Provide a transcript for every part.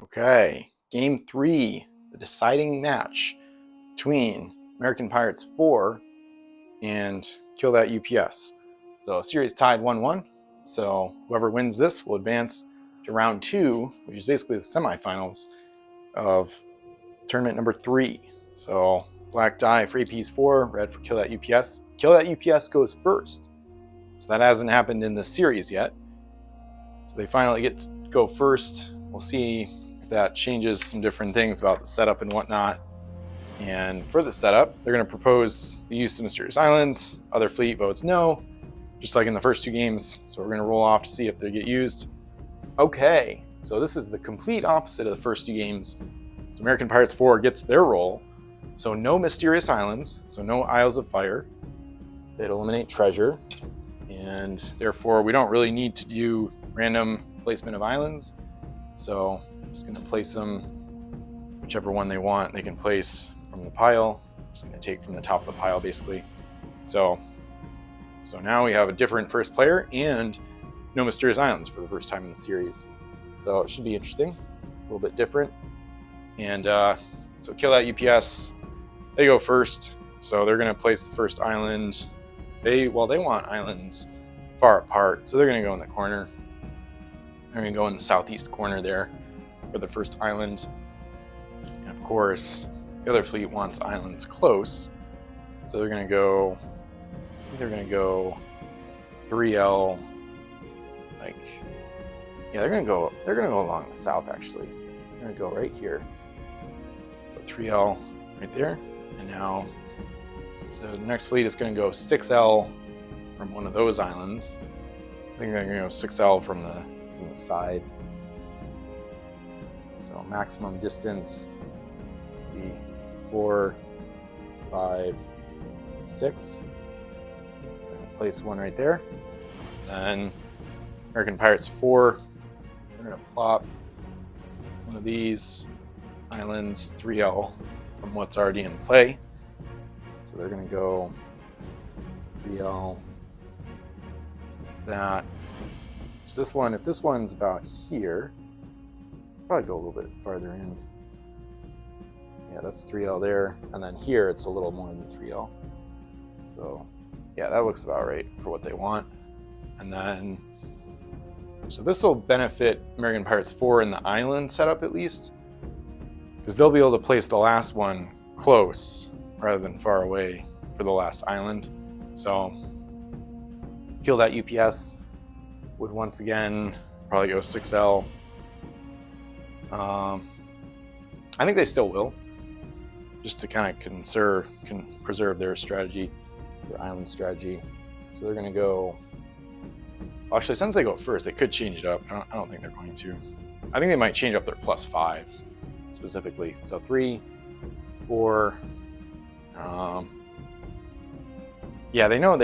Okay, game 3, the deciding match between American Pirates 4 and Kill That UPS. So series tied 1-1. So whoever wins this will advance to round 2, which is basically the semifinals of tournament number 3. So black die for AP's 4, red for Kill That UPS. Kill That UPS goes first. So that hasn't happened in this series yet. So they finally get to go first. We'll see if that changes some different things about the setup and whatnot. And for the setup, they're going to propose the use of Mysterious Islands. Other fleet votes no, just like in the first 2 games. So we're going to roll off to see if they get used. Okay, so this is the complete opposite of the first 2 games. So American Pirates 4 gets their roll. So no Mysterious Islands, so no Isles of Fire. They'd eliminate treasure. And therefore, we don't really need to do random placement of islands. So I'm just going to place them whichever one they want. They can place from the pile. I'm just going to take from the top of the pile, basically. So now we have a different first player and no Mysterious Islands for the first time in the series. So it should be interesting, a little bit different. And so Kill That UPS, they go first. So they're going to place the first island. They want islands far apart, so they're going to go in the corner. They're going to go in the southeast corner there for the first island. And of course, the other fleet wants islands close, so they're going to go 3L, they're going to go along the south, actually. They're going to go right here. So 3L right there. And now, so the next fleet is going to go 6L from one of those islands. I think they're going to go 6L from the side. So maximum distance is going to be 4, 5, 6. I'm going to place one right there. Then American Pirates 4, we're going to plop one of these islands 3L from what's already in play. So they're going to go 3L that. So this one, if this one's about here, probably go a little bit farther in. Yeah, that's 3L there. And then here it's a little more than 3L. So yeah, that looks about right for what they want. And then, so this will benefit American Pirates 4 in the island setup at least, because they'll be able to place the last one close rather than far away for the last island. So Kill That UPS would once again probably go 6L. I think they still will, just to kind of preserve their strategy, their island strategy. So they're going to go. Actually, since they go first, they could change it up. I don't think they're going to. I think they might change up their +5s specifically. So 3, 4. Yeah, they know if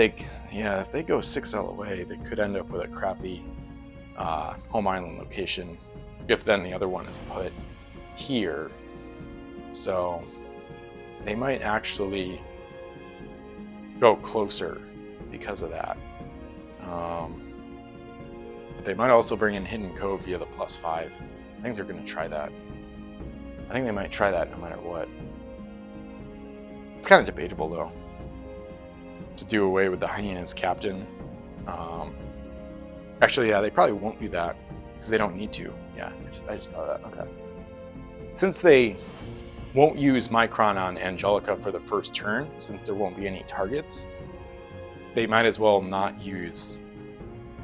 they go 6L away, they could end up with a crappy home island location if then the other one is put here. So they might actually go closer because of that. But they might also bring in Hidden Cove via the +5. I think they're going to try that. I think they might try that no matter what. It's kind of debatable, though, to do away with the Hyena's captain. Actually, yeah, they probably won't do that because they don't need to. Yeah, I just thought of that. Okay. Since they won't use Micron on Angelica for the first turn, since there won't be any targets, they might as well not use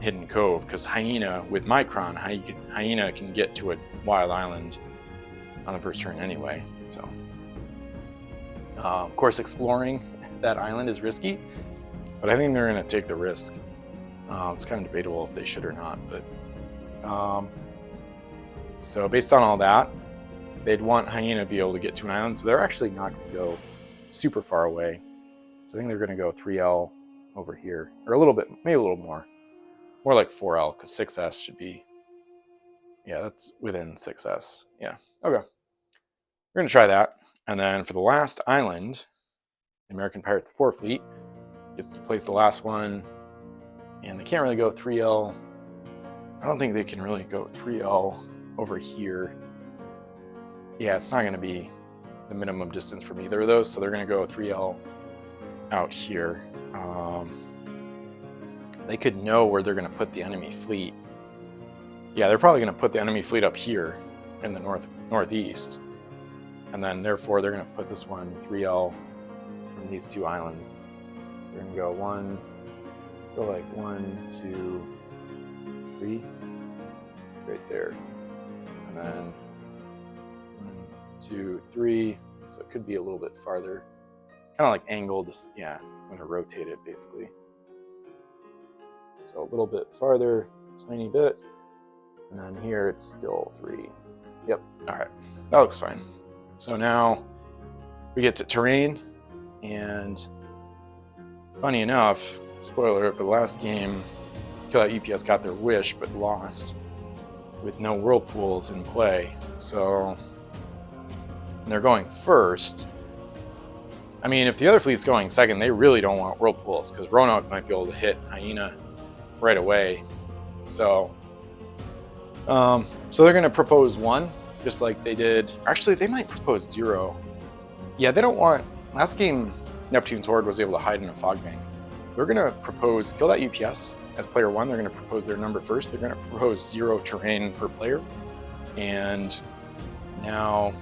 Hidden Cove, because Hyena, with Micron, Hyena can get to a wild island on the first turn anyway. So, of course, exploring that island is risky, but I think they're going to take the risk. It's kind of debatable if they should or not, but so based on all that, they'd want Hyena to be able to get to an island, so they're actually not going to go super far away. So I think they're going to go 3L over here, or a little bit, maybe a little more like 4L, because 6S should be, yeah, that's within 6S. Yeah, okay. We're going to try that, and then for the last island, the American Pirates 4 fleet gets to place the last one, and they can't really go 3L. I don't think they can really go 3L over here. yeah, it's not going to be the minimum distance from either of those, so they're going to go 3L out here. They could know where they're going to put the enemy fleet. Yeah, they're probably going to put the enemy fleet up here in the northeast, and then therefore they're going to put this one 3L from these two islands. So we're going to go like 1, 2, 3, right there, and then 1, 2, 3. So it could be a little bit farther, kind of like angled. Yeah, I'm going to rotate it basically. So a little bit farther, tiny bit, and then here it's still 3. Yep. All right, that looks fine. So now we get to terrain, and funny enough, spoiler alert, but last game, Kill That UPS got their wish, but lost with no whirlpools in play. So they're going first. I mean, if the other fleet's going second, they really don't want whirlpools, because Roanoke might be able to hit Hyena right away. So they're going to propose 1, just like they did. Actually, they might propose 0. Yeah, they don't want... Last game, Neptune's Horde was able to hide in a fog bank. They're going to propose Kill That UPS as player 1. They're going to propose their number first. They're going to propose 0 terrain per player. And now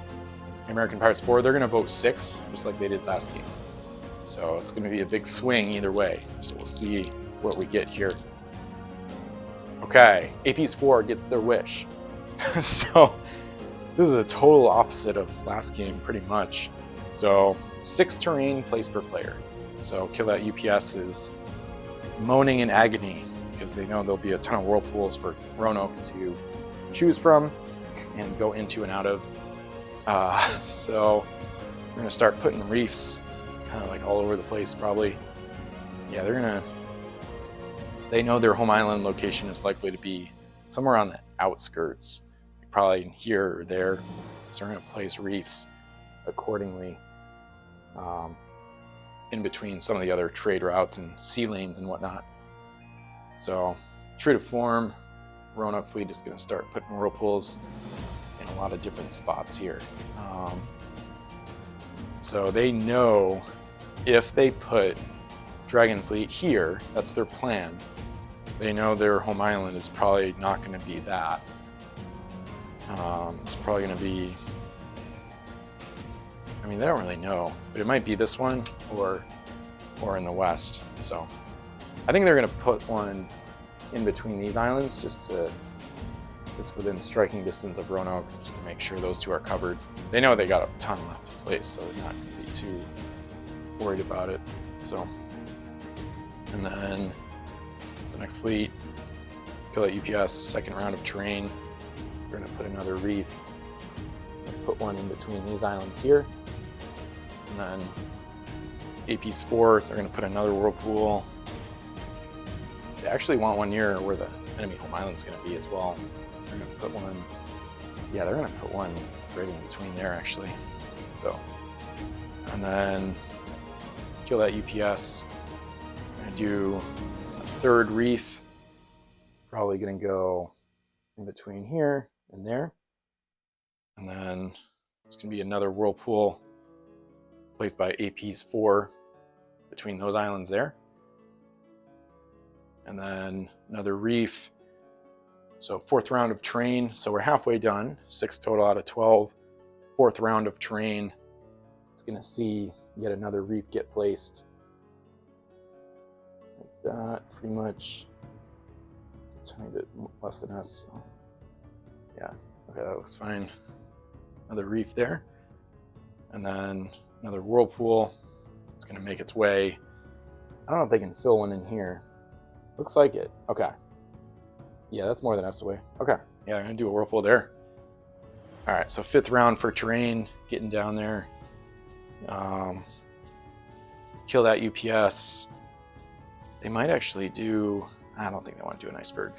American Pirates 4, they're going to vote 6, just like they did last game. So it's going to be a big swing either way. So we'll see what we get here. Okay, AP's 4 gets their wish. So this is a total opposite of last game, pretty much. So 6 terrain placed per player. So Kill That UPS is moaning in agony because they know there'll be a ton of whirlpools for Roanoke to choose from and go into and out of. So we're going to start putting reefs kind of like all over the place probably. Yeah, they know their home island location is likely to be somewhere on the outskirts, probably here or there. So we're going to place reefs accordingly in between some of the other trade routes and sea lanes and whatnot. So true to form, Roanoke fleet is going to start putting whirlpools in a lot of different spots here. So they know if they put Dragon Fleet here, that's their plan. They know their home island is probably not going to be that. It's probably going to be, I mean, they don't really know, but it might be this one or in the west. So I think they're going to put one in between these islands, just to, it's within striking distance of Roanoke, just to make sure those two are covered. They know they got a ton left to place, so they're not going to be too worried about it. So, and then the next fleet, Kill That UPS, second round of terrain. We're going to put another reef, put one in between these islands here, and then AP's 4, they're going to put another whirlpool. They actually want one near where the enemy home island is going to be as well. So they're going to put one, yeah, they're going to put one right in between there actually. So, and then Kill That UPS, I'm going to do a third reef, probably going to go in between here and there. And then there's going to be another whirlpool placed by AP's 4 between those islands there. And then another reef. So 4th round of terrain. So we're halfway done. 6 total out of 12. 4th round of terrain. It's going to see yet another reef get placed. Like that, pretty much. It's a tiny bit less than us. So yeah, okay, that looks fine. Another reef there. And then another whirlpool. It's going to make its way. I don't know if they can fill one in here. Looks like it. Okay. Yeah, that's more than us away. Okay. Yeah, I'm going to do a whirlpool there. All right, so 5th round for terrain, getting down there. Kill That UPS. They might actually do, I don't think they want to do an iceberg.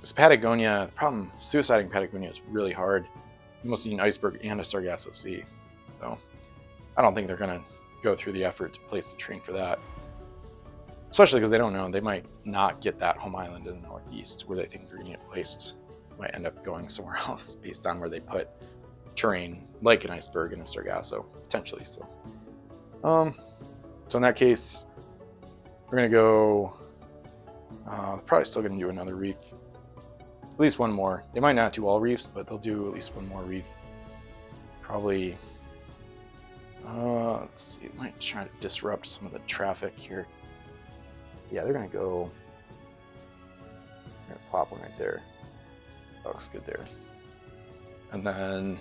This Patagonia, the problem, suiciding Patagonia is really hard. You must need an iceberg and a Sargasso Sea. So I don't think they're going to go through the effort to place the terrain for that. Especially because they don't know, they might not get that home island in the northeast where they think they're going to get placed. Might end up going somewhere else based on where they put terrain, like an iceberg and a Sargasso, potentially. So in that case, we're gonna go, probably still gonna do another reef. At least one more. They might not do all reefs, but they'll do at least one more reef. Probably, let's see, they might try to disrupt some of the traffic here. Yeah, they're gonna go, I'm gonna plop one right there. That looks good there. And then,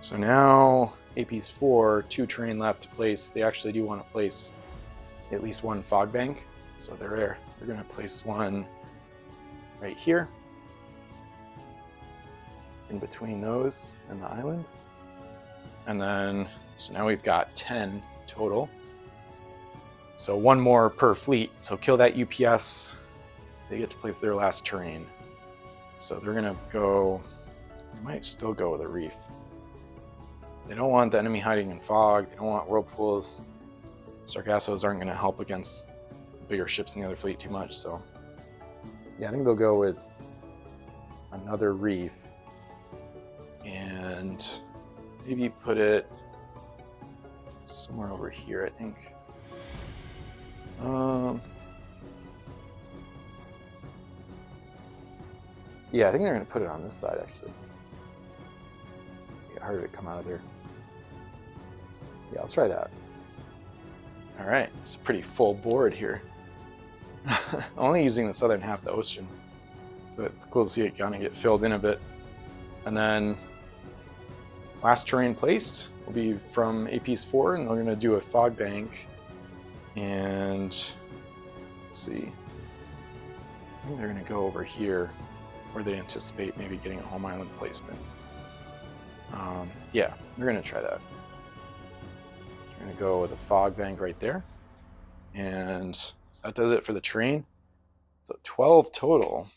so now AP's 4, 2 terrain left to place. They actually do want to place at least one fog bank. So they're going to place one right here in between those and the island. And then, so now we've got 10 total. So one more per fleet. So kill that UPS. They get to place their last terrain. So they're going to go, they might still go with a reef. They don't want the enemy hiding in fog. They don't want whirlpools. Sargassos aren't going to help against bigger ships in the other fleet too much. So yeah, I think they'll go with another reef and maybe put it somewhere over here, I think. Yeah, I think they're going to put it on this side, actually. Get harder to come out of there. Yeah, I'll try that. All right, it's a pretty full board here. Only using the southern half of the ocean, but it's cool to see it kind of get filled in a bit. And then last terrain placed will be from AP's 4, and they're going to do a fog bank. And let's see, I think they're going to go over here where they anticipate maybe getting a home island placement. Yeah, they're going to try that. We're going to go with a fog bank right there. And that does it for the terrain. So 12 total.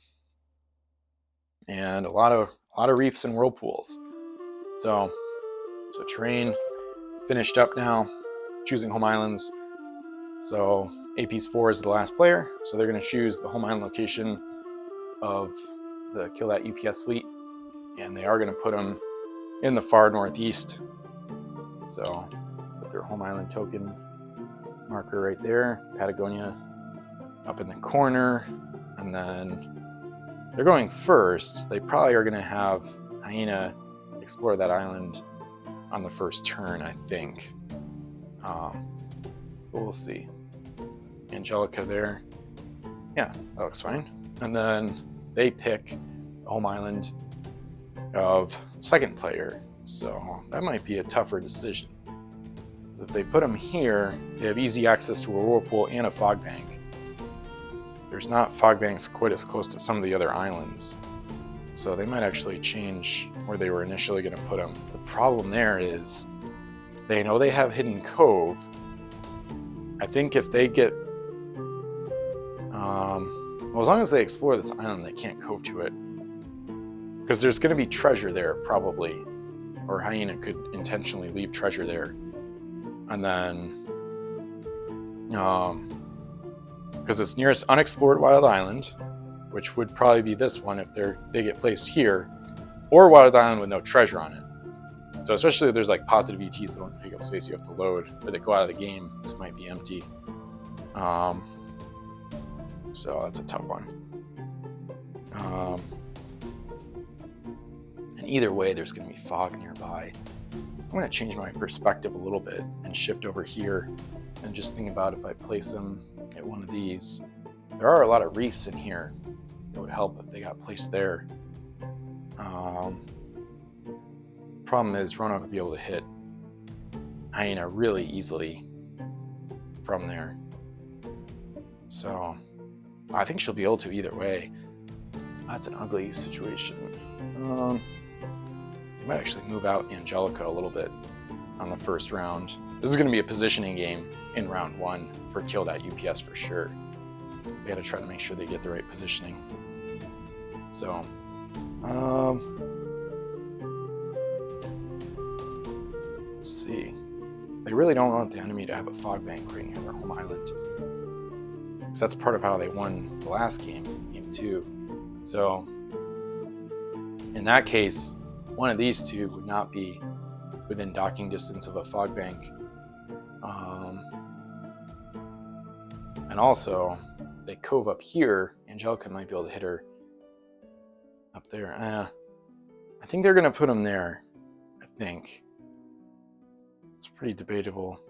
And a lot of reefs and whirlpools. So terrain finished up now, choosing home islands. So AP's 4 is the last player. So they're going to choose the home island location of the kill that UPS fleet. And they are going to put them in the far northeast. So put their home island token marker right there, Patagonia up in the corner, and then they're going first. They probably are going to have Hyena explore that island on the first turn, I think. But we'll see. Angelica there. Yeah, that looks fine. And then they pick the home island of second player. So that might be a tougher decision. If they put them here, they have easy access to a whirlpool and a fog bank. There's not fog banks quite as close to some of the other islands. So they might actually change where they were initially going to put them. The problem there is they know they have Hidden Cove. I think if they get, well, as long as they explore this island, they can't cove to it. Because there's going to be treasure there, probably. Or Hyena could intentionally leave treasure there. And then, because it's nearest unexplored wild island, which would probably be this one if they get placed here, or wild island with no treasure on it. So especially if there's like positive ETs that don't take up space you have to load, or they go out of the game, this might be empty. So that's a tough one. And either way, there's going to be fog nearby. I'm going to change my perspective a little bit and shift over here and just think about if I place them at one of these. There are a lot of reefs in here. It would help if they got placed there. Problem is Roanoke would be able to hit Hyena really easily from there. So I think she'll be able to either way. That's an ugly situation. They might actually move out Angelica a little bit on the first round. This is going to be a positioning game in round 1 for kill that UPS for sure. They got to try to make sure they get the right positioning. So, let's see. They really don't want the enemy to have a fog bank right near their home island. Because that's part of how they won the last game, game 2. So, in that case, one of these two would not be within docking distance of a fog bank. And also, they cove up here. Angelica might be able to hit her up there. I think they're going to put them there. I think. It's pretty debatable.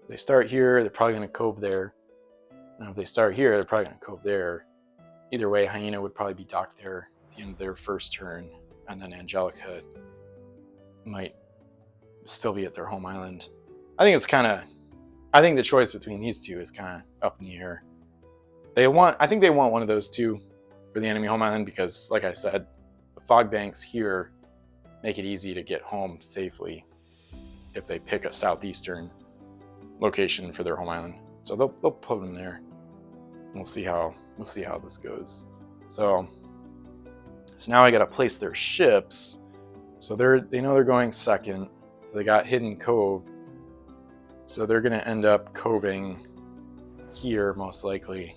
If they start here, they're probably going to cove there. And if they start here, they're probably going to cove there. Either way, Hyena would probably be docked there at the end of their first turn. And then Angelica might still be at their home island. I think the choice between these two is kind of up in the air. I think they want one of those two for the enemy home island because, like I said, the fog banks here make it easy to get home safely if they pick a southeastern location for their home island. So they'll put them there. We'll see how this goes. So now I got to place their ships. So they know they're going second. So they got Hidden Cove. So they're going to end up coving here most likely.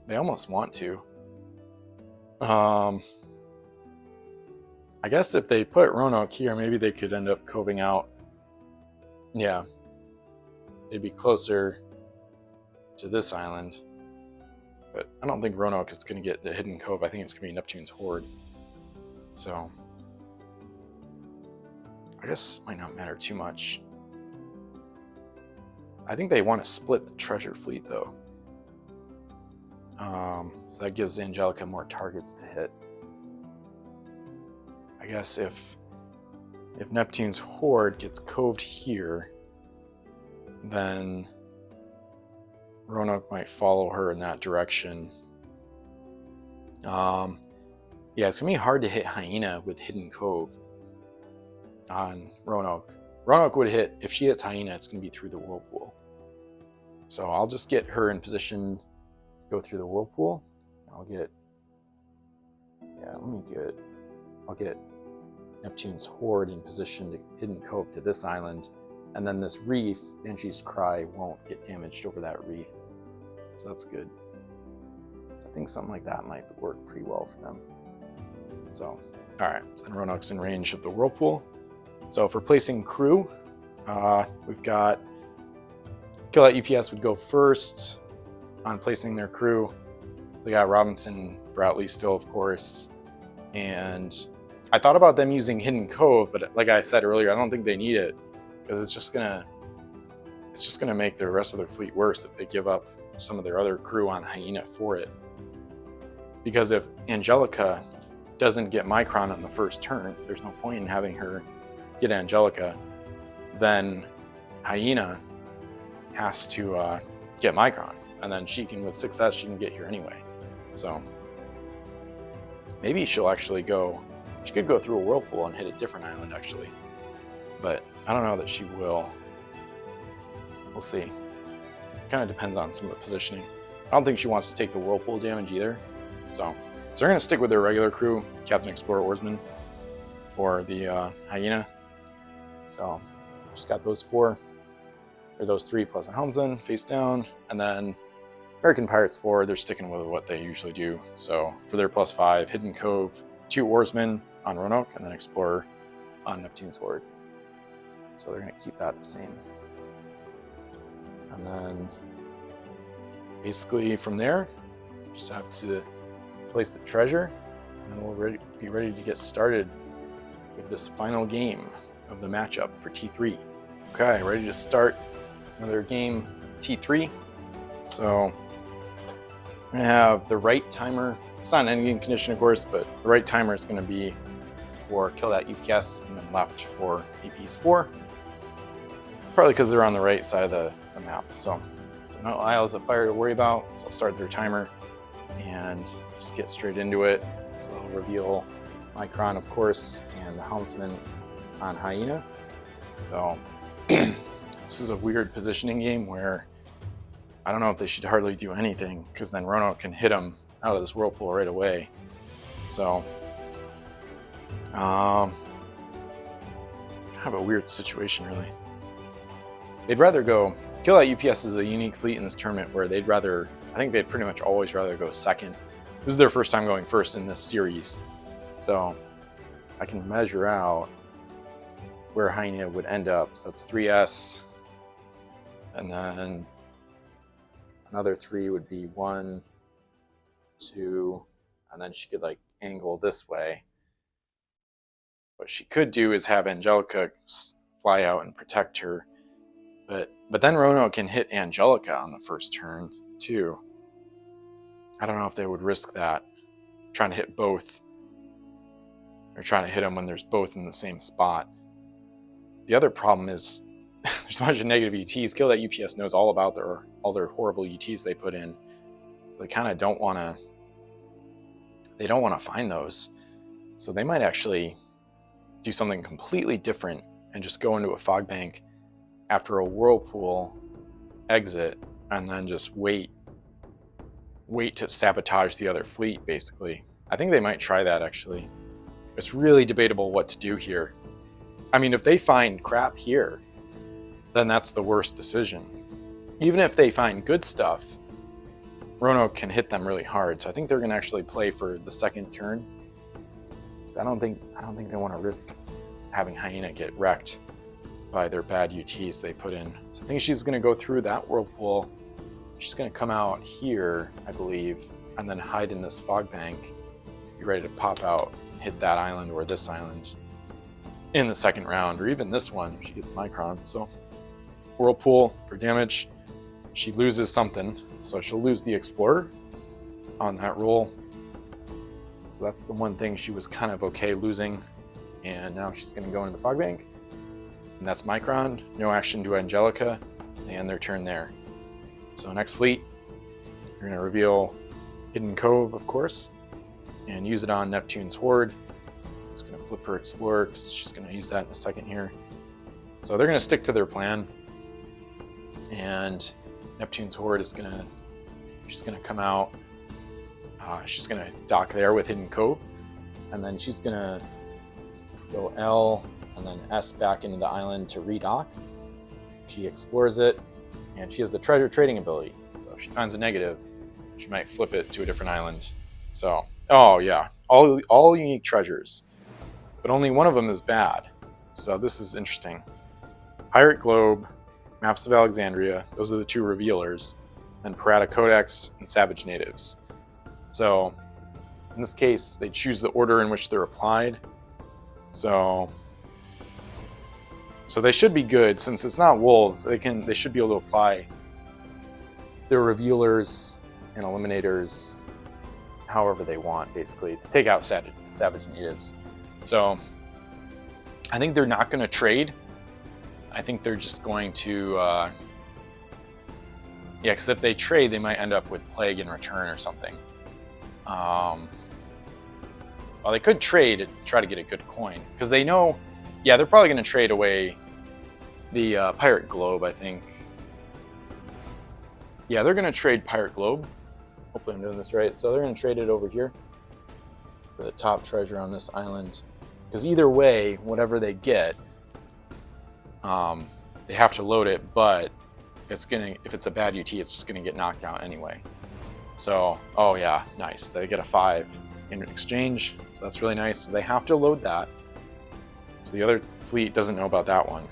They almost want to. I guess if they put Roanoke here, maybe they could end up coving out. Yeah. They'd be closer to this island. But I don't think Roanoke is going to get the Hidden Cove. I think it's going to be Neptune's Horde. So I guess it might not matter too much. I think they want to split the treasure fleet though. So that gives Angelica more targets to hit. I guess if Neptune's Horde gets coved here, then Roanoke might follow her in that direction. Yeah, it's gonna be hard to hit Hyena with Hidden Cove on Roanoke. Roanoke would hit, if she hits Hyena, it's gonna be through the Whirlpool. So I'll just get her in position to go through the Whirlpool. I'll get Neptune's Horde in position to Hidden Cove to this island, and then this reef, Banshee's Cry, won't get damaged over that reef. So that's good. So I think something like that might work pretty well for them. So, alright, so then Roanoke's in range of the Whirlpool. So for placing crew, we've got Kill That UPS would go first on placing their crew. They got Robinson, Broughtley still, of course. And I thought about them using Hidden Cove, but like I said earlier, I don't think they need it because it's just gonna make the rest of their fleet worse if they give up some of their other crew on Hyena for it. Because if Angelica doesn't get Micron on the first turn, there's no point in having her get Angelica. Then Hyena has to get Micron, and then she can, with success, she can get here anyway. So maybe she'll actually go. She could go through a Whirlpool and hit a different island, actually. But I don't know that she will. We'll see. Kind of depends on some of the positioning. I don't think she wants to take the Whirlpool damage either. So they're going to stick with their regular crew, Captain Explorer Oarsman, for the Hyena. So just got those those three plus a helmsman face down, and then American Pirates 4, they're sticking with what they usually do. So for their +5, Hidden Cove, 2 Oarsmen on Roanoke, and then Explorer on Neptune's Horde. So they're going to keep that the same. And then basically from there, just have to place the treasure, and then we'll be ready to get started with this final game of the matchup for T3. Okay, ready to start another game, T3. So I'm going to have the right timer. It's not an endgame condition, of course, but the right timer is going to be for Kill That UPS, and then left for APs 4. Probably because they're on the right side of the map. So no isles of fire to worry about. So I'll start their timer and just get straight into it. So I'll reveal Micron, of course, and the helmsman on Hyena. So this is a weird positioning game where I don't know if they should hardly do anything, because then Roanoke can hit them out of this Whirlpool right away. So kind of a weird situation, really. They'd rather go. Kill That UPS is a unique fleet in this tournament where I think they'd pretty much always rather go second. This is their first time going first in this series. So I can measure out where Hyena would end up. So that's 3S, and then another 3 would be 1, 2, and then she could like angle this way. What she could do is have Angelica fly out and protect her, but then Roanoke can hit Angelica on the first turn too. I don't know if they would risk that, trying to hit both, or trying to hit them when there's both in the same spot. The other problem is there's a bunch of negative UTs. Kill That UPS knows all about all their horrible UTs they put in. They kind of don't want to. They don't want to find those, so they might actually do something completely different and just go into a fog bank after a whirlpool exit, and then just wait to sabotage the other fleet. Basically, I think they might try that. Actually, it's really debatable what to do here. I mean, if they find crap here, then that's the worst decision. Even if they find good stuff, Roanoke can hit them really hard. So I think they're going to actually play for the second turn. I don't think they want to risk having Hyena get wrecked by their bad UTs they put in. So I think she's going to go through that whirlpool. She's going to come out here, I believe, and then hide in this fog bank. Be ready to pop out, hit that island or this island in the second round, or even this one if she gets Micron. So whirlpool for damage. She loses something, so she'll lose the Explorer on that roll. So that's the one thing she was kind of okay losing, and now she's going to go into the fog bank, and that's Micron. No action to Angelica, and their turn there. So next fleet, you're going to reveal Hidden Cove, of course, and use it on Neptune's Horde. Just going to flip her Explorer because she's going to use that in a second here. So they're going to stick to their plan, and Neptune's Horde is she's going to come out. She's going to dock there with Hidden Cove, and then she's going to go L and then S back into the island to redock. She explores it, and she has the treasure trading ability. So if she finds a negative, she might flip it to a different island. So, oh yeah, all unique treasures, but only one of them is bad. So this is interesting. Pirate Globe, Maps of Alexandria, those are the 2 revealers, and Pirata Codex and Savage Natives. So in this case, they choose the order in which they're applied. So they should be good. Since it's not wolves, they should be able to apply their revealers and eliminators however they want, basically, to take out Savage Natives. So I think they're not going to trade. I think they're just going to yeah, because if they trade, they might end up with Plague in return or something. Well, they could trade and try to get a good coin, because they know, yeah, they're probably going to trade away the Pirate Globe, I think. Yeah, they're going to trade Pirate Globe. Hopefully I'm doing this right. So they're going to trade it over here for the top treasure on this island, because either way, whatever they get, they have to load it, but if it's a bad UT, it's just going to get knocked out anyway. So, oh yeah, nice. They get a 5 in exchange, so that's really nice. So they have to load that. So the other fleet doesn't know about that one,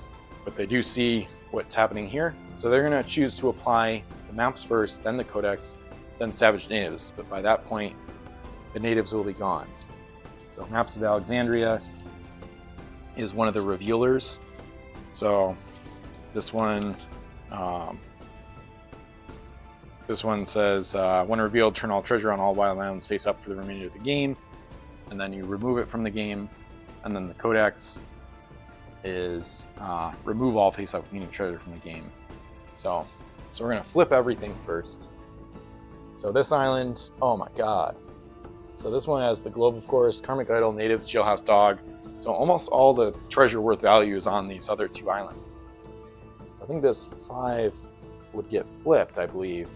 but they do see what's happening here. So they're going to choose to apply the maps first, then the Codex, then Savage Natives. But by that point, the natives will be gone. So Maps of Alexandria is one of the revealers. So this one says, when revealed, turn all treasure on all wild islands face up for the remainder of the game, and then you remove it from the game. And then the Codex is remove all face up unique treasure from the game. So we're gonna flip everything first. So this island, oh my god. So this one has the globe, of course, Karmic Idol, natives, jailhouse dog. So almost all the treasure worth value is on these other 2 islands. So I think this 5 would get flipped, I believe.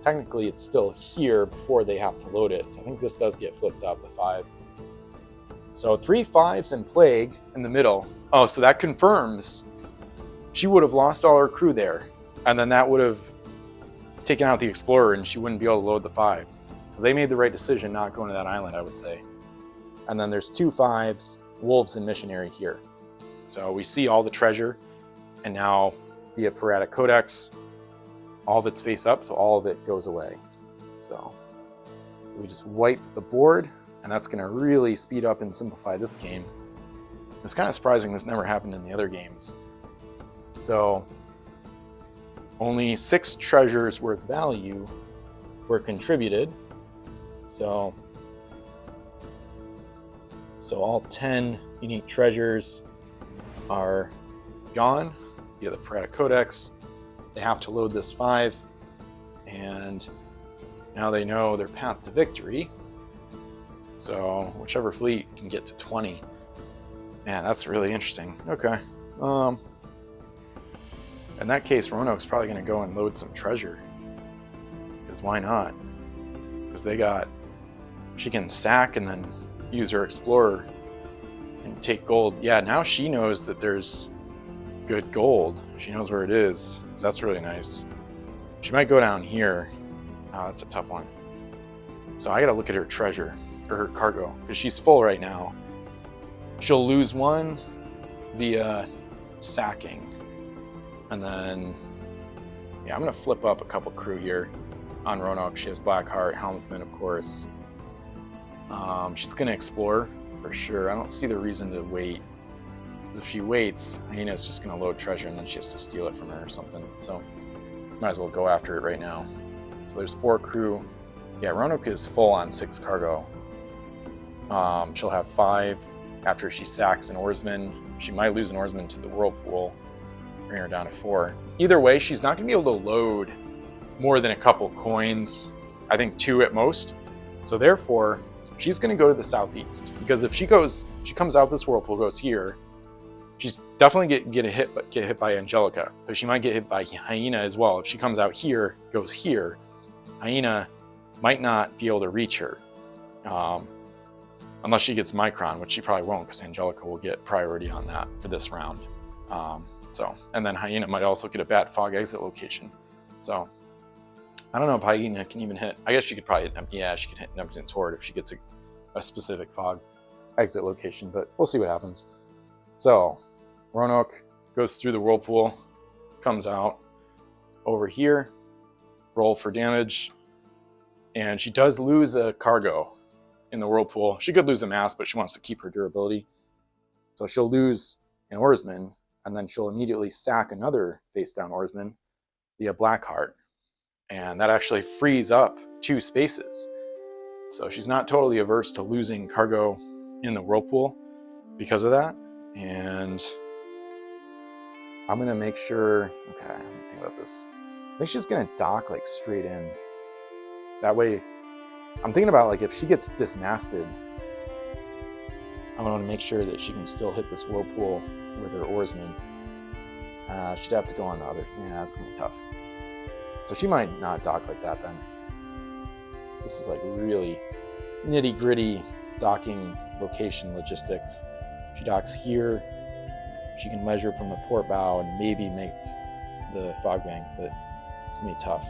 Technically it's still here before they have to load it. So I think this does get flipped up, the 5. So 3 5s and Plague in the middle. Oh, so that confirms she would have lost all her crew there, and then that would have taken out the Explorer, and she wouldn't be able to load the 5s. So they made the right decision not going to that island, I would say. And then there's 2 5s wolves and missionary here. So we see all the treasure, and now via Piratic Codex, all of it's face up, so all of it goes away. So we just wipe the board, and that's going to really speed up and simplify this game. It's kind of surprising this never happened in the other games. So only 6 treasures worth value were contributed. So all 10 unique treasures are gone via the Piratic Codex. They have to load this 5, and now they know their path to victory. So whichever fleet can get to 20. Man, that's really interesting. Okay. In that case, Roanoke's probably going to go and load some treasure. Because why not? Because she can sack and then use her explorer and take gold. Yeah, now she knows that there's good gold. She knows where it is. So that's really nice. She might go down here. Oh, that's a tough one. So I gotta look at her treasure, or her cargo, because she's full right now. She'll lose 1 via sacking. And then, yeah, I'm gonna flip up a couple crew here on Roanoke. She has Blackheart, Helmsman, of course. She's gonna explore for sure. I don't see the reason to wait. If she waits, Hyena's just gonna load treasure and then she has to steal it from her or something. So might as well go after it right now. So there's 4 crew. Yeah, Roanoke is full on 6 cargo. She'll have 5 after she sacks an oarsman. She might lose an oarsman to the whirlpool, bring her down to 4. Either way, she's not gonna be able to load more than a couple coins. I think 2 at most. So therefore, she's gonna go to the southeast, because if she comes out this whirlpool, goes here, she's definitely get hit by Angelica, but she might get hit by Hyena as well. If she comes out here, goes here, Hyena might not be able to reach her, unless she gets Micron, which she probably won't, because Angelica will get priority on that for this round. And then Hyena might also get a bad fog exit location. So I don't know if Hyena can even hit. I guess she could probably hit. Yeah, she could hit Neptune's Horde if she gets a specific fog exit location, but we'll see what happens. So Roanoke goes through the whirlpool, comes out over here, roll for damage, and she does lose a cargo in the whirlpool. She could lose a mass, but she wants to keep her durability. So she'll lose an oarsman, and then she'll immediately sack another face-down oarsman via Blackheart. And that actually frees up 2 spaces. So she's not totally averse to losing cargo in the whirlpool because of that. And I'm gonna make sure, okay, let me think about this. I think she's gonna dock like straight in. That way, I'm thinking about like if she gets dismasted, I want to make sure that she can still hit this whirlpool with her oarsman. She'd have to go on the other, yeah, that's gonna be tough. So she might not dock like that then. This is like really nitty gritty docking location logistics. She docks here. She can measure from the port bow and maybe make the fog bank, but it's gonna be tough.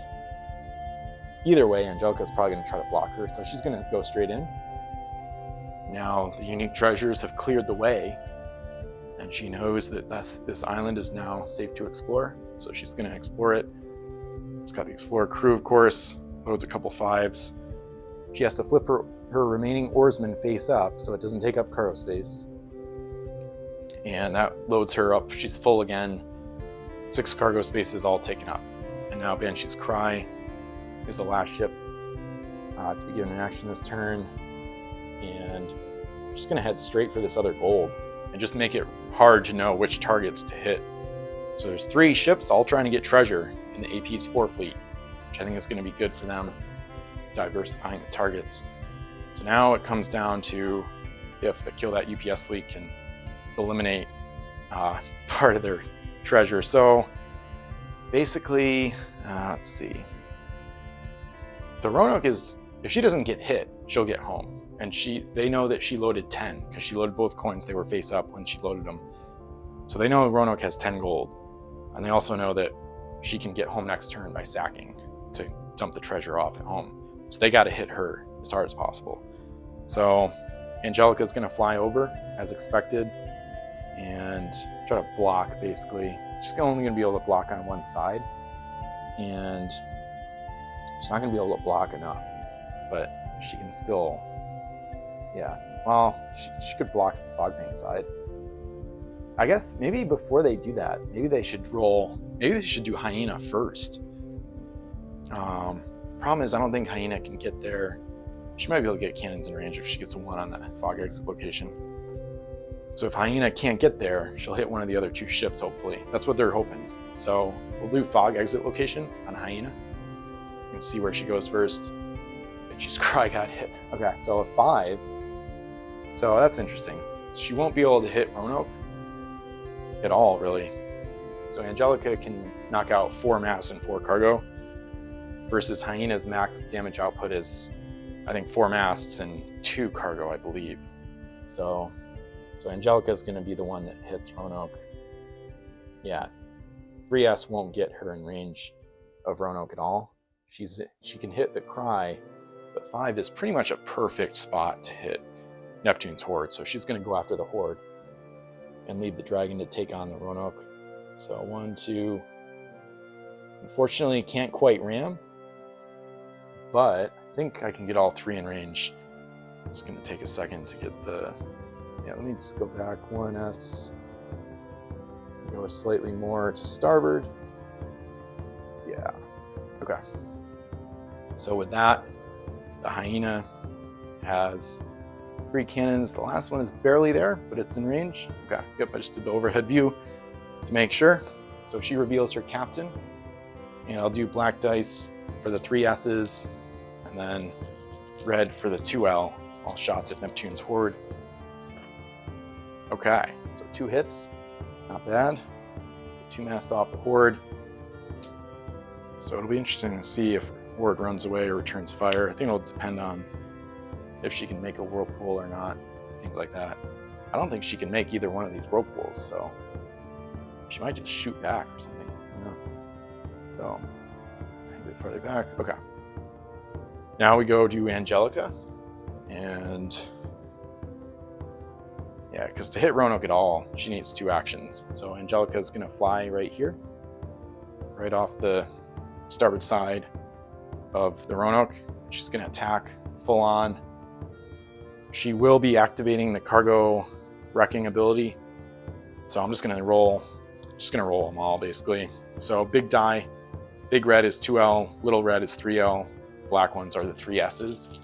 Either way, Angelica's probably gonna try to block her, so she's gonna go straight in. Now the unique treasures have cleared the way, and she knows that this island is now safe to explore, so she's gonna explore it. She's got the explorer crew, of course, loads a couple 5s. She has to flip her remaining oarsman face up so it doesn't take up cargo space. And that loads her up. She's full again. 6 cargo spaces all taken up. And now Banshee's Cry is the last ship to be given an action this turn. And I'm just gonna head straight for this other gold and just make it hard to know which targets to hit. So there's 3 ships all trying to get treasure in the AP's 4 fleet, which I think is gonna be good for them, diversifying the targets. So now it comes down to if the Kill That UPS fleet can eliminate part of their treasure. So basically, let's see. So Roanoke is, if she doesn't get hit, she'll get home. And they know that she loaded 10 because she loaded both coins. They were face up when she loaded them. So they know Roanoke has 10 gold. And they also know that she can get home next turn by sacking to dump the treasure off at home. So they got to hit her as hard as possible. So Angelica's going to fly over as expected and try to block, basically. She's only going to be able to block on one side, and she's not going to be able to block enough, but she can still, yeah, well, she could block the fog bank side. I guess maybe before they do that, maybe they should do Hyena first. Problem is, I don't think Hyena can get there. She might be able to get cannons in range if she gets a 1 on that fog exit location. So if Hyena can't get there, she'll hit one of the other 2 ships, hopefully. That's what they're hoping. So we'll do fog exit location on Hyena. You can see where she goes first. And she's Cry got hit. Okay, so a 5. So that's interesting. She won't be able to hit Roanoke at all, really. So Angelica can knock out 4 mass and 4 cargo, versus Hyena's max damage output is, I think, 4 masts and 2 cargo, I believe. So Angelica is going to be the one that hits Roanoke. Yeah, 3S won't get her in range of Roanoke at all. She can hit the Cry, but 5 is pretty much a perfect spot to hit Neptune's Horde. So she's going to go after the Horde and leave the Dragon to take on the Roanoke. So 1, 2. Unfortunately, can't quite ram, but I think I can get all 3 in range. I'm just going to take a second to get the... Yeah, let me just go back 1S. Go slightly more to starboard. Yeah. Okay. So with that, the Hyena has 3 cannons. The last one is barely there, but it's in range. Okay. Yep, I just did the overhead view to make sure. So she reveals her captain. And I'll do black dice for the 3 S's, and then red for the 2L. All shots at Neptune's Horde. Okay, so 2 hits, not bad. So 2 mass off the Horde. So it'll be interesting to see if Horde runs away or returns fire. I think it'll depend on if she can make a whirlpool or not, things like that. I don't think she can make either one of these whirlpools, so she might just shoot back or something. I don't know. So, a bit further back. Okay. Now we go to Angelica, and yeah, because to hit Roanoke at all, she needs 2 actions. So Angelica is going to fly right here, right off the starboard side of the Roanoke. She's going to attack full on. She will be activating the cargo wrecking ability. So I'm just going to roll them all, basically. So big die, big red is 2L, little red is 3L, black ones are the 3 S's.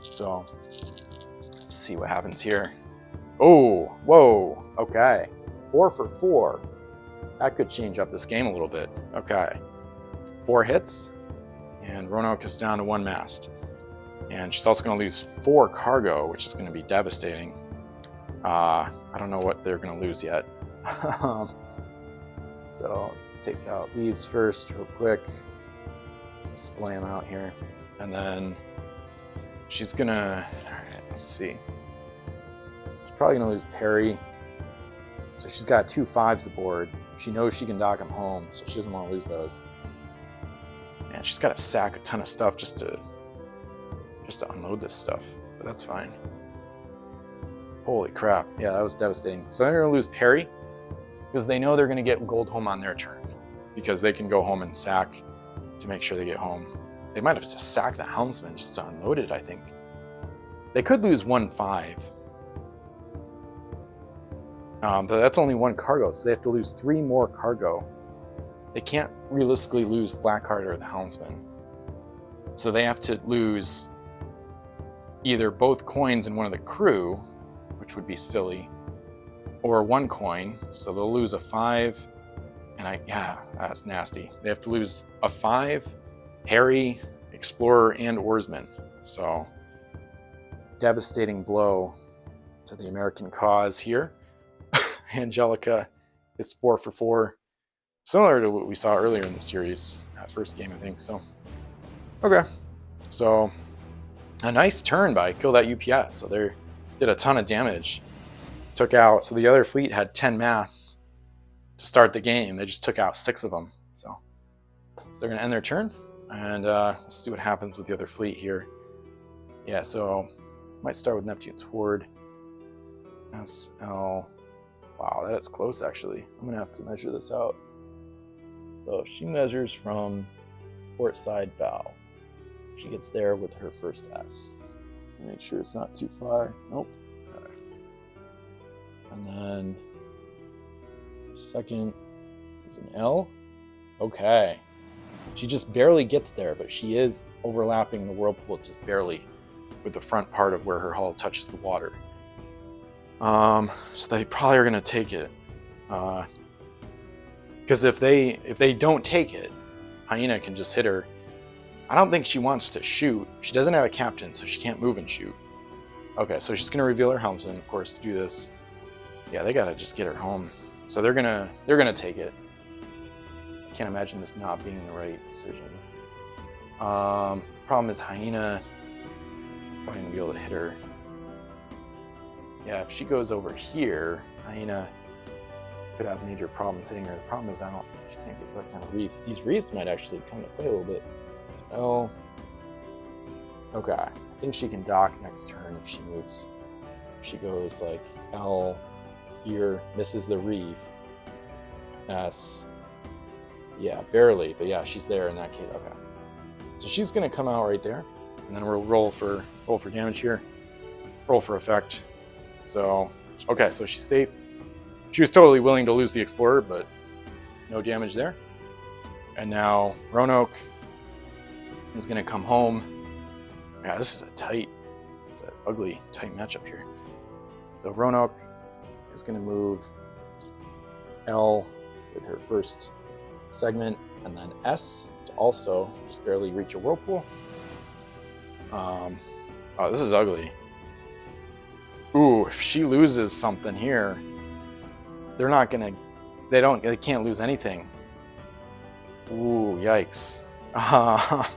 So let's see what happens here. Oh, whoa, okay. 4 for 4. That could change up this game a little bit. Okay. 4 hits, and Roanoke is down to 1 mast. And she's also going to lose 4 cargo, which is going to be devastating. I don't know what they're going to lose yet. So let's take out these first real quick. Display them out here. And then she's going to, all right, let's see. Probably going to lose Perry. So she's got 2 5s aboard. She knows she can dock them home, so she doesn't want to lose those. Man, she's got to sack a ton of stuff just to unload this stuff, but that's fine. Holy crap. Yeah, that was devastating. So they're going to lose Perry because they know they're going to get gold home on their turn, because they can go home and sack to make sure they get home. They might have to sack the helmsman just to unload it, I think. They could lose 1 5. But that's only 1 cargo, so they have to lose 3 more cargo. They can't realistically lose Blackheart or the helmsman. So they have to lose either both coins and one of the crew, which would be silly, or 1 coin. So they'll lose a 5, and yeah, that's nasty. They have to lose a 5, Harry, Explorer, and Oarsman. So devastating blow to the American cause here. Angelica is 4 for 4. Similar to what we saw earlier in the series, that first game, I think. So, okay. So, a nice turn by Kill That UPS. So they did a ton of damage. Took out, so the other fleet had 10 masts to start the game. They just took out 6 of them. So they're going to end their turn. And let's see what happens with the other fleet here. Yeah, so might start with Neptune's Horde. SL. Wow, that is close actually. I'm gonna have to measure this out. So she measures from port side bow. She gets there with her first S. Make sure it's not too far. Nope. Okay. And then second is an L. Okay. She just barely gets there, but she is overlapping the whirlpool just barely with the front part of where her hull touches the water. So they probably are gonna take it. Because if they don't take it, Hyena can just hit her. I don't think she wants to shoot. She doesn't have a captain, so she can't move and shoot. Okay, so she's gonna reveal her helmsman, of course, do this. Yeah, they gotta just get her home. So they're gonna take it. I can't imagine this not being the right decision. The problem is Hyena is probably gonna be able to hit her. Yeah, if she goes over here, Hyena could have major problems hitting her. The problem is she can't get back on a reef. These reefs might actually come to play a little bit. So, okay, I think she can dock next turn if she moves. If she goes like L here, misses the reef. S, yeah, barely, but yeah, she's there in that case. Okay, so she's gonna come out right there, and then we'll roll for damage here, roll for effect. So, okay, so she's safe. She was totally willing to lose the Explorer, but no damage there. And now Roanoke is going to come home. Yeah, this is it's an ugly, tight matchup here. So Roanoke is going to move L with her first segment, and then S to also just barely reach a whirlpool. Oh, this is ugly. Ooh, if she loses something here, they can't lose anything. Ooh, yikes. I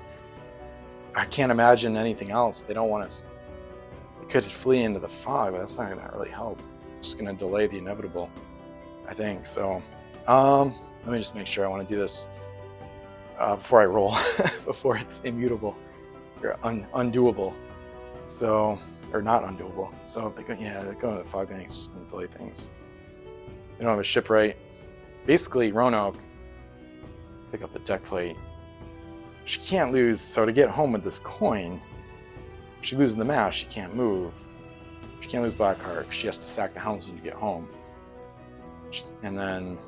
can't imagine anything else. They don't want to, they could flee into the fog, but that's not gonna really help. Just gonna delay the inevitable, I think. So, let me just make sure I want to do this before I roll, before it's immutable or undoable. So, or not undoable. So if they go into the fog bank, it's just gonna delay things. They don't have a shipwright. Basically, Roanoke, pick up the deck plate. She can't lose, so to get home with this coin, if she loses the mast, she can't move. She can't lose Blackheart, because she has to sack the helmsman to get home. And then,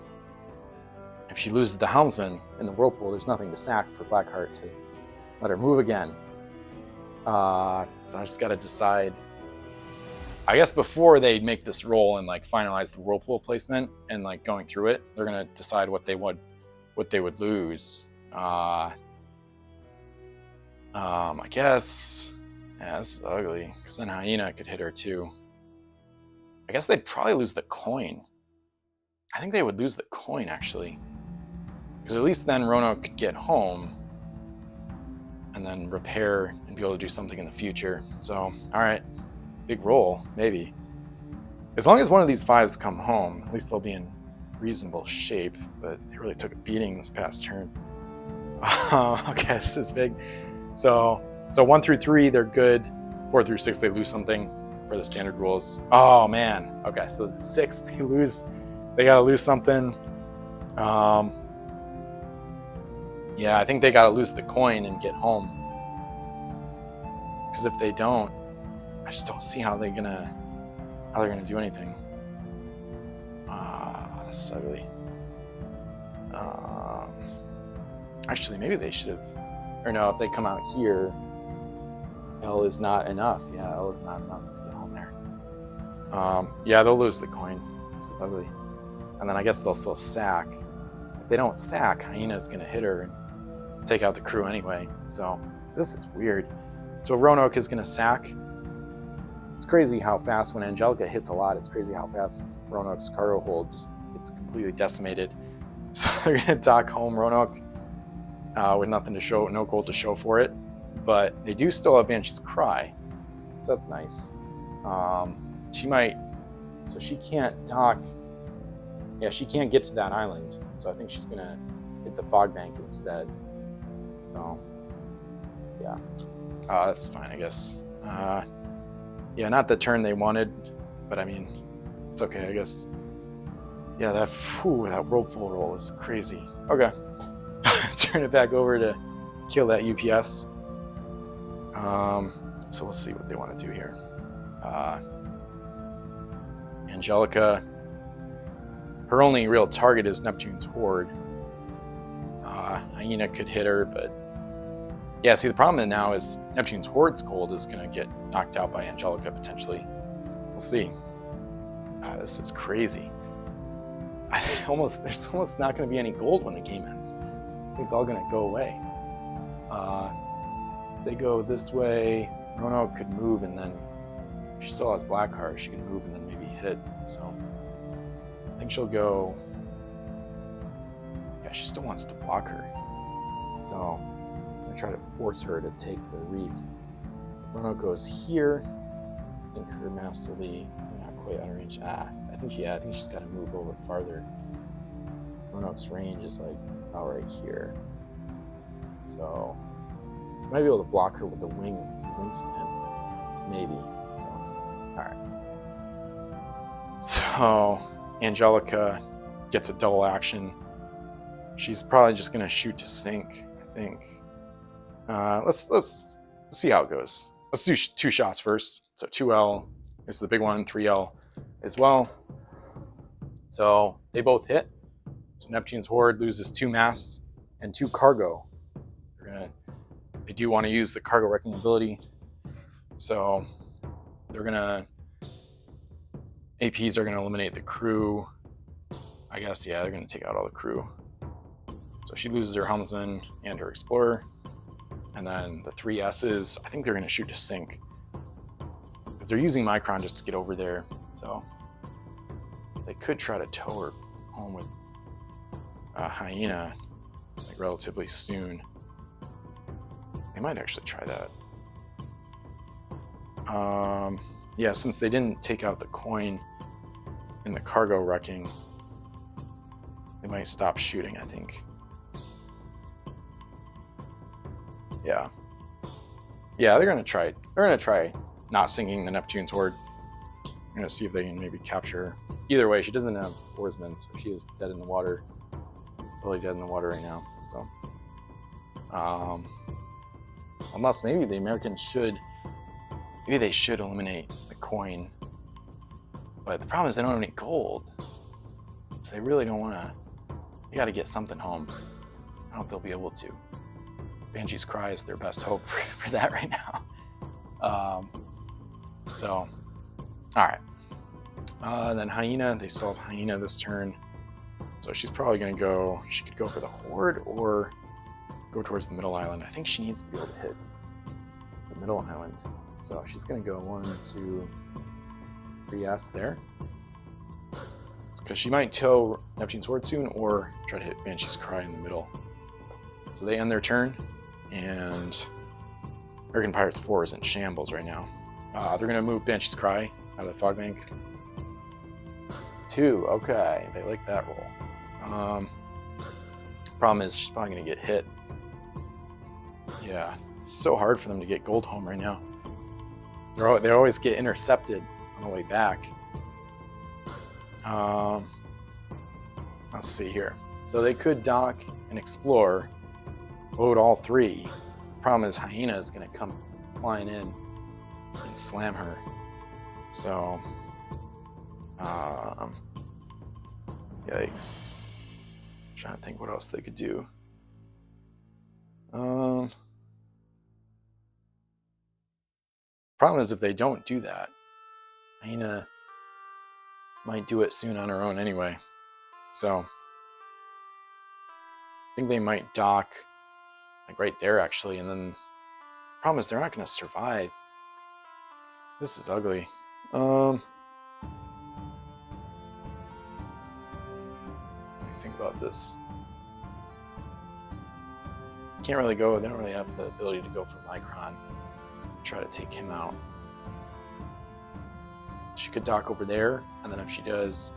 if she loses the helmsman in the whirlpool, there's nothing to sack for Blackheart to let her move again. So I just gotta decide. I guess before they make this roll and like finalize the whirlpool placement and like going through it, they're gonna decide what they would lose. I guess, yeah, this is ugly, because then Hyena could hit her too. I guess they'd probably lose the coin. I think they would lose the coin actually, because at least then Roanoke could get home and then repair and be able to do something in the future. So, all right. Big roll, maybe. As long as one of these fives come home, at least they'll be in reasonable shape, but they really took a beating this past turn. Okay, this is big. So 1 through 3, they're good. 4 through 6, they lose something for the standard rules. Oh man, okay, so 6, they gotta lose something. Yeah, I think they gotta lose the coin and get home. Because if they don't, I just don't see how they're gonna do anything. This is ugly. Actually, maybe they should have. Or no, if they come out here, L is not enough. Yeah, L is not enough to get home there. Yeah, they'll lose the coin. This is ugly. And then I guess they'll still sack. If they don't sack, Hyena's gonna hit her and take out the crew anyway. So this is weird. So Roanoke is gonna sack. It's crazy how fast, when Angelica hits a lot, it's crazy how fast Roanoke's cargo hold just gets completely decimated. So they're gonna dock home Roanoke with nothing to show, no gold to show for it. But they do still have Banshee's Cry, so that's nice. She might, so she can't dock. Yeah, she can't get to that island, so I think she's gonna hit the fog bank instead. So, yeah, that's fine, I guess. Yeah, not the turn they wanted, but I mean, It's okay, I guess. Yeah, that whirlpool roll was crazy. Okay. Turn it back over to kill that UPS. So let's see what they want to do here. Angelica, her only real target is Neptune's Horde. Hyena could hit her, but yeah, see, the problem now is Neptune's Horde's gold is going to get knocked out by Angelica potentially. We'll see. This is crazy. There's almost not going to be any gold when the game ends. I think it's all going to go away. They go this way. Roanoke could move, and then if she still has black cards, she can move and then maybe hit. So I think she'll go. Yeah, she still wants to block her. So I'm gonna try to force her to take the reef. If Roanoke goes here, I think her masterly not quite out of range. I think she's got to move over farther. Roanoke's range is like about right here. So she might be able to block her with the wingspan, maybe. So, all right. So Angelica gets a double action. She's probably just gonna shoot to sink, I think. Let's see how it goes. Let's do 2 shots first. So 2L is the big one, 3L as well. So they both hit. So Neptune's Horde loses 2 masts and 2 cargo. They do want to use the cargo wrecking ability. So they're gonna APs are gonna eliminate the crew. I guess, yeah, they're gonna take out all the crew. So she loses her helmsman and her explorer. And then the 3 S's, I think they're gonna shoot to sink. Because they're using Micron just to get over there. So they could try to tow her home with Hyena like relatively soon. They might actually try that. Yeah, since they didn't take out the coin in the cargo wrecking, they might stop shooting, I think. Yeah, they're gonna try not sinking the Neptune's Horde. I'm gonna see if they can maybe capture her. Either way, she doesn't have oarsmen, so she is dead in the water. Really dead in the water right now. So, unless maybe the Americans should eliminate the coin. But the problem is they don't have any gold, so they really don't want to. They got to get something home. I don't know if they'll be able to. Banshee's Cry is their best hope for that right now. So, all right. Then Hyena, they still have Hyena this turn. So she's probably going to go, she could go for the Horde or go towards the middle island. I think she needs to be able to hit the middle island. So she's going to go 1, 2, 3 S there. Because she might tow Neptune's Horde soon or try to hit Banshee's Cry in the middle. So they end their turn, and American Pirates 4 is in shambles right now. They're going to move Banshee's Cry out of the fog bank. 2, okay, they like that roll. Problem is she's probably going to get hit. Yeah, it's so hard for them to get gold home right now. They always get intercepted on the way back. Let's see here. So they could dock and explore, load all 3. Problem is Hyena is going to come flying in and slam her. So, yikes. I'm trying to think what else they could do. Problem is if they don't do that, Hyena might do it soon on her own anyway. So I think they might dock like right there actually, and then the problem is they're not going to survive. This is ugly. Let me think about this. Can't really go. They don't really have the ability to go for Micron. Try to take him out. She could dock over there, and then if she does,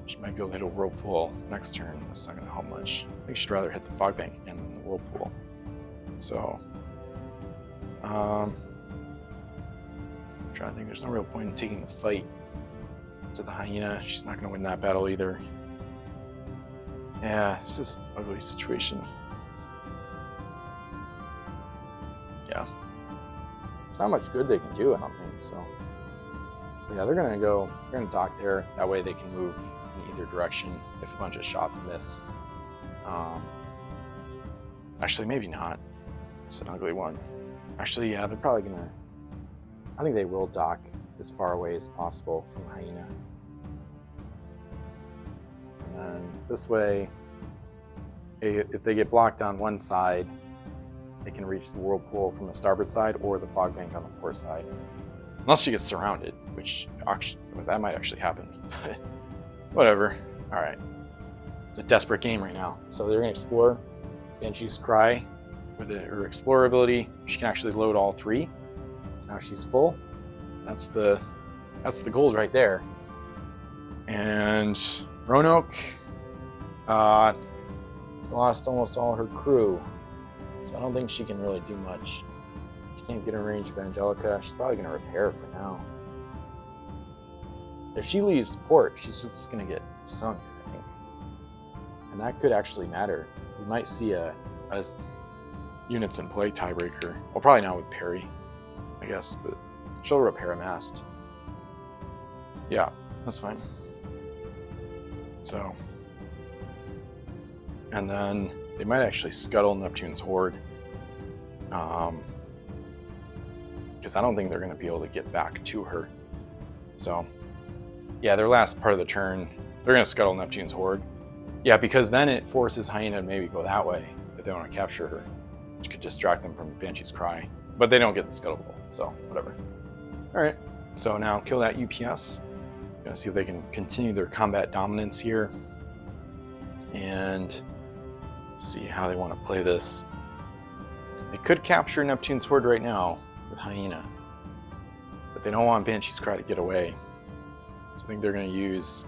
she might be able to hit a whirlpool next turn. That's not going to help much. I think she'd rather hit the fog bank again than the whirlpool. So, I'm trying to think. There's no real point in taking the fight to the hyena. She's not going to win that battle either. Yeah, it's just an ugly situation. Yeah. It's not much good they can do, I don't think, so. But yeah, they're going to dock there. That way they can move in either direction if a bunch of shots miss. Actually, maybe not. It's an ugly one. Actually, yeah, they're probably going to... I think they will dock as far away as possible from the hyena. And then this way, if they get blocked on one side, they can reach the whirlpool from the starboard side or the fog bank on the port side. Unless she gets surrounded, which actually, that might actually happen. Whatever. All right. It's a desperate game right now. So they're going to explore. Banshee's Cry, with her explorer ability, she can actually load all three. So now she's full. That's the gold right there. And Roanoke has lost almost all her crew. So I don't think she can really do much. She can't get in range of Angelica. She's probably going to repair for now. If she leaves port, she's just going to get sunk, I think. And that could actually matter. We might see a units in play tiebreaker. Well, probably not with Perry, I guess, but she'll repair a mast. Yeah, that's fine. So, and then they might actually scuttle Neptune's Horde. Because I don't think they're going to be able to get back to her. So, yeah, their last part of the turn, they're going to scuttle Neptune's Horde. Yeah, because then it forces Hyena to maybe go that way if they want to capture her, which could distract them from Banshee's Cry. But they don't get the Scuttable, so whatever. All right, so now kill that UPS. Gonna see if they can continue their combat dominance here. And let's see how they want to play this. They could capture Neptune's Horde right now with Hyena, but they don't want Banshee's Cry to get away. So I think they're going to use...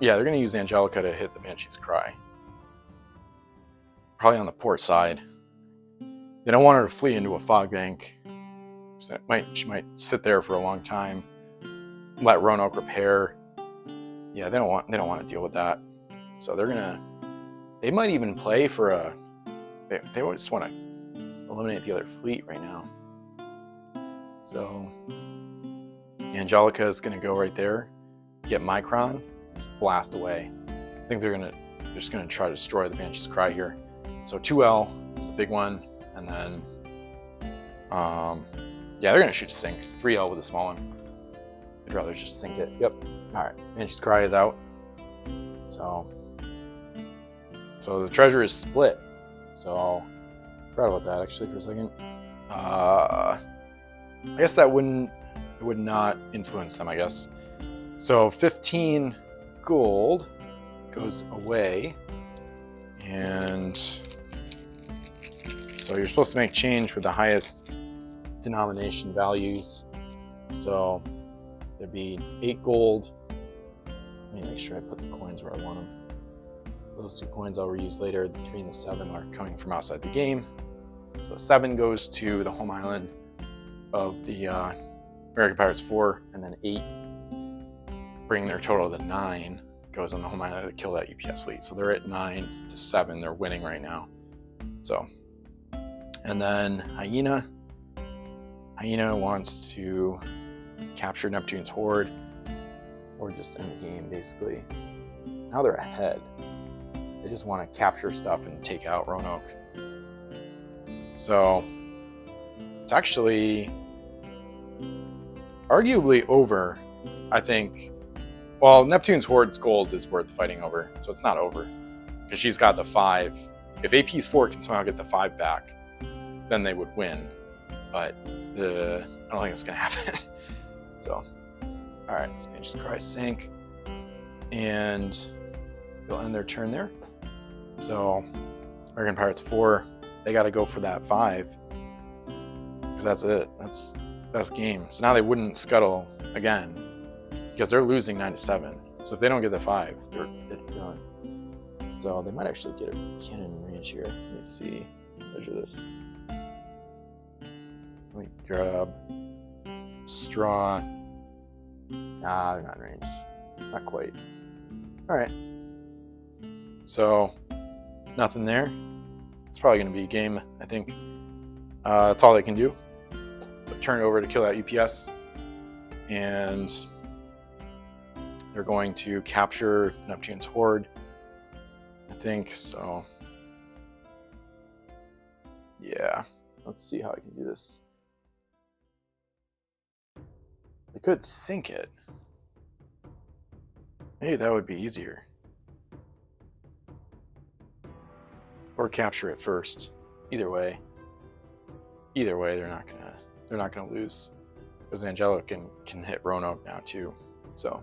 Yeah, they're going to use Angelica to hit the Banshee's Cry. Probably on the port side. They don't want her to flee into a fog bank. So she might sit there for a long time. Let Roanoke repair. Yeah, they don't want to deal with that. So they might even play for a... They just want to eliminate the other fleet right now. So Angelica is going to go right there, get Micron, just blast away. I think they're just going to try to destroy the Banshee's Cry here. So 2L, the big one, and then yeah, they're going to shoot a sink. 3L with a small one. I'd rather just sink it. Yep. All right, Banshee's Cry is out. So the treasure is split. So forgot about that actually for a second. I guess that would not influence them, I guess. So 15 gold goes away, and so you're supposed to make change with the highest denomination values. So there'd be 8 gold. Let me make sure I put the coins where I want them. Those 2 coins I'll reuse later. The 3 and the 7 are coming from outside the game. So 7 goes to the home island of the American Pirates 4, and then 8, bringing their total to 9, goes on the home island to kill that UPS fleet. So they're at 9 to 7. They're winning right now. So, and then Hyena wants to capture Neptune's Horde, or just end the game basically. Now they're ahead. They just want to capture stuff and take out Roanoke. So it's actually arguably over, I think. Well, Neptune's Horde's gold is worth fighting over, so it's not over. Because she's got the 5. If AP's 4 can somehow get the 5 back, then they would win. But I don't think it's going to happen. So, alright, so Banshee's Cry sink. And they'll end their turn there. So, American Pirates 4, they got to go for that 5. Because that's it. That's game. So now they wouldn't scuttle again, because they're losing 9 to 7. So if they don't get the 5, they're done. So they might actually get a cannon range here. Let me see. Measure this. Let me grab straw. Nah, they're not in range. Not quite. All right. So nothing there. It's probably going to be a game, I think. That's all they can do. So turn it over to kill that UPS. And they're going to capture Neptune's horde, I think. So yeah, let's see how I can do this. I could sink it. Maybe that would be easier. Or capture it first. Either way, they're not gonna lose. Because Angelica can hit Roanoke now too. So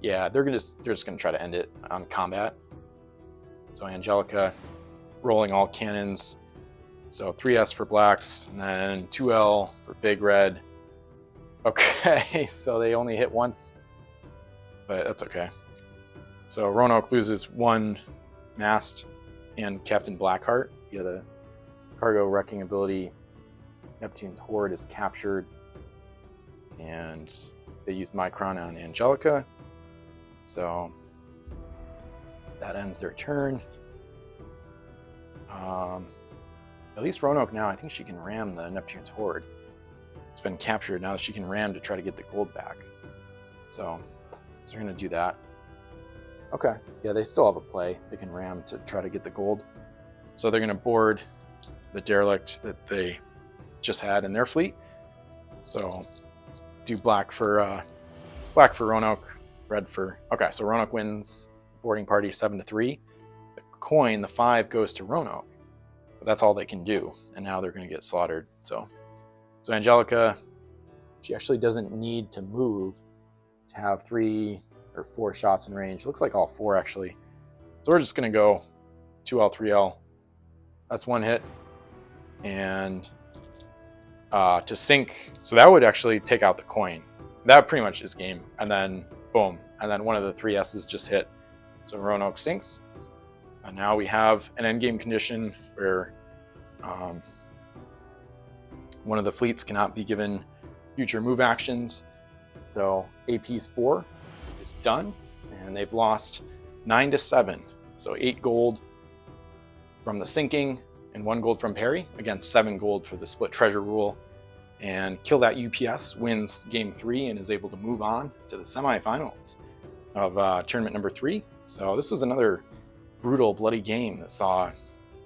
yeah, they're just gonna try to end it on combat. So Angelica rolling all cannons. So 3S for blacks, and then 2L for big red. Okay, so they only hit once, but that's okay. So Roanoke loses one mast and Captain Blackheart. Yeah, the cargo wrecking ability. Neptune's horde is captured, and they use Micron on Angelica. So that ends their turn. At least Roanoke now, I think she can ram the Neptune's horde. It's been captured, now she can ram to try to get the gold back. So they're going to do that. Okay, yeah, they still have a play. They can ram to try to get the gold. So they're going to board the derelict that they just had in their fleet. So do black for Roanoke, red for... Okay, so Roanoke wins boarding party 7-3. The coin, the 5, goes to Roanoke. But that's all they can do, and now they're going to get slaughtered. So Angelica, she actually doesn't need to move to have 3 or 4 shots in range. Looks like all 4 actually. So we're just going to go 2L, 3L. That's 1 hit. And to sink, so that would actually take out the coin. That pretty much is game. And then boom, and then one of the 3 S's just hit. So Roanoke sinks. And now we have an endgame condition where one of the fleets cannot be given future move actions. So AP's 4 is done, and they've lost 9-7. So 8 gold from the sinking and 1 gold from Perry, against 7 gold for the split treasure rule. And Kill That UPS wins game 3 and is able to move on to the semifinals of tournament number 3. So this was another brutal, bloody game that saw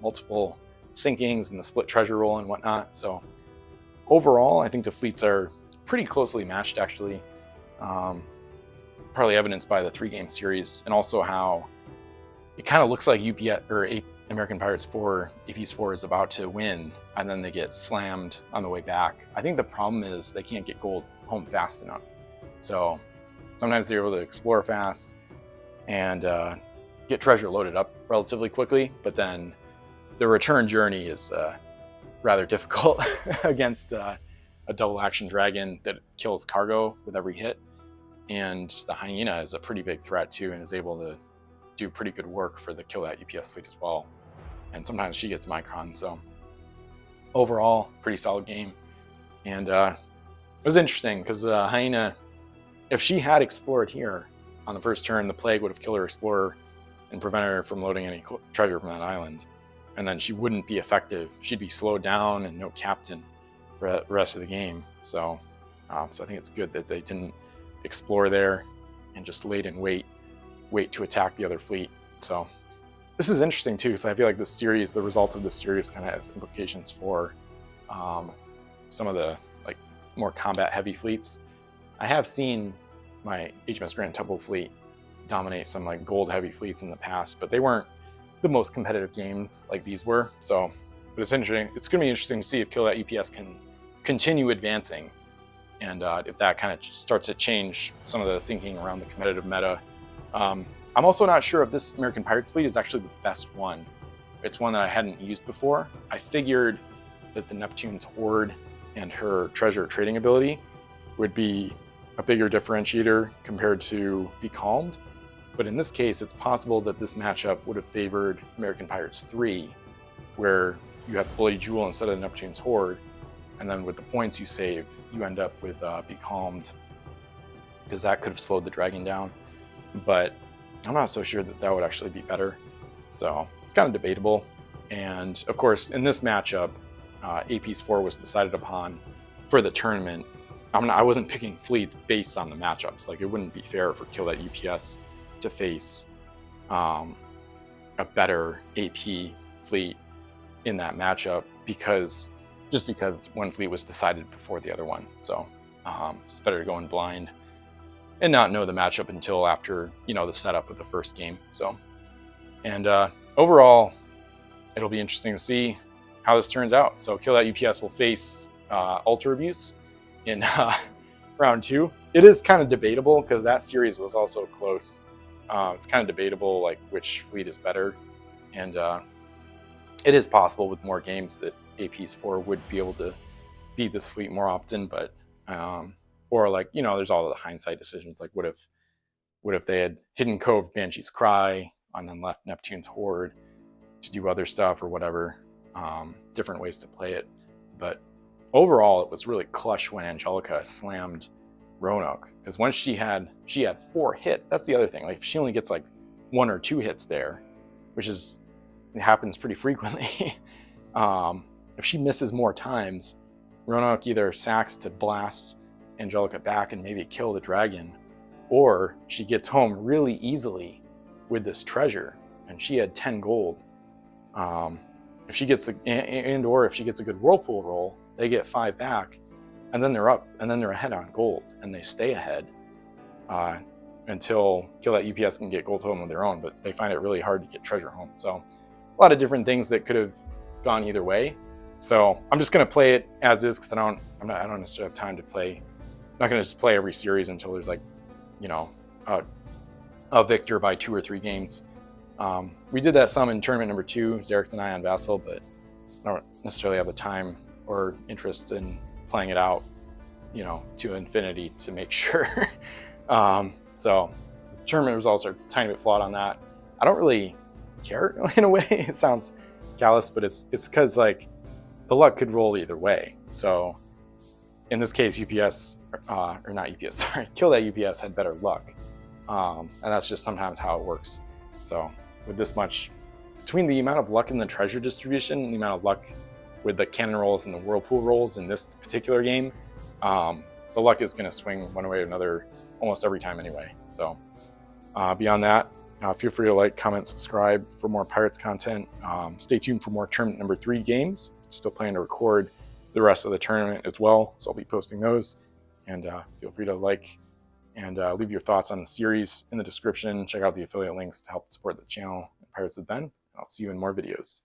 multiple sinkings and the split treasure roll and whatnot. So overall, I think the fleets are pretty closely matched, actually. Partly evidenced by the 3-game series, and also how it kind of looks like American Pirates 4, AP's 4 is about to win, and then they get slammed on the way back. I think the problem is they can't get gold home fast enough. So sometimes they're able to explore fast and get treasure loaded up relatively quickly, but then the return journey is rather difficult against a double action dragon that kills cargo with every hit. And the hyena is a pretty big threat too, and is able to do pretty good work for the Kill That UPS fleet as well. And sometimes she gets Micron. So overall, pretty solid game. And it was interesting because the hyena, if she had explored here on the first turn, the plague would have killed her explorer and prevented her from loading any treasure from that island. And then she wouldn't be effective. She'd be slowed down and no captain for the rest of the game. So I think it's good that they didn't explore there and just laid in wait to attack the other fleet. So this is interesting too, because I feel like this series, the result of this series, kind of has implications for some of the more combat heavy fleets. I have seen my HMS Grand Temple fleet dominate some gold heavy fleets in the past, but they weren't the most competitive games like these were. So, but it's interesting. It's going to be interesting to see if Kill That UPS can continue advancing, and if that kind of starts to change some of the thinking around the competitive meta. I'm also not sure if this American Pirates fleet is actually the best one. It's one that I hadn't used before. I figured that the Neptune's horde and her treasure trading ability would be a bigger differentiator compared to Be Calmed. But in this case, it's possible that this matchup would have favored American Pirates 3, where you have Bloody Jewel instead of Neptune's horde, and then with the points you save, you end up with Be Calmed because that could have slowed the dragon down. But I'm not so sure that that would actually be better. So it's kind of debatable. And of course, in this matchup, AP's 4 was decided upon for the tournament. I wasn't picking fleets based on the matchups. Like, it wouldn't be fair for Kill That UPS to face a better AP fleet in that matchup because one fleet was decided before the other one. So it's better to go in blind and not know the matchup until after, the setup of the first game. So, and overall, it'll be interesting to see how this turns out. So Kill That UPS will face Ultra Abuse in round 2. It is kind of debatable because that series was also close. It's kind of debatable, like, which fleet is better. And it is possible with more games that AP's 4 would be able to beat this fleet more often, but or, like, there's all the hindsight decisions. Like, what if they had Hidden Cove Banshee's Cry and then left Neptune's Horde to do other stuff or whatever, different ways to play it. But overall, it was really clutch when Angelica slammed Roanoke, because once she had 4 hits. That's the other thing. Like, if she only gets like 1 or 2 hits there, which happens pretty frequently, if she misses more times, Roanoke either sacks to blast Angelica back and maybe kill the dragon, or she gets home really easily with this treasure, and she had 10 gold. If she gets or if she gets a good whirlpool roll, they get 5 back, and then they're up, and then they're ahead on gold, and they stay ahead until Kill That UPS can get gold home of their own. But they find it really hard to get treasure home. So a lot of different things that could have gone either way. So I'm just gonna play it as is because I don't necessarily have time to play. I'm not gonna just play every series until there's, like, a victor by 2 or 3 games. We did that some in tournament number 2, Xerix and I on Vassal, but I don't necessarily have the time or interest in playing it out, to infinity to make sure. So the tournament results are a tiny bit flawed on that. I don't really care in a way. It sounds callous, but it's because, like, the luck could roll either way. So in this case, UPS, or not UPS, sorry, Kill That UPS had better luck. And that's just sometimes how it works. So with this much, between the amount of luck in the treasure distribution and the amount of luck with the cannon rolls and the whirlpool rolls in this particular game, the luck is going to swing one way or another almost every time anyway. So beyond that, feel free to like, comment, subscribe for more Pirates content. Stay tuned for more tournament number 3 games. Still planning to record the rest of the tournament as well, so I'll be posting those. And feel free to like and leave your thoughts on the series in the description. Check out the affiliate links to help support the channel. Pirates with Ben. I'll see you in more videos.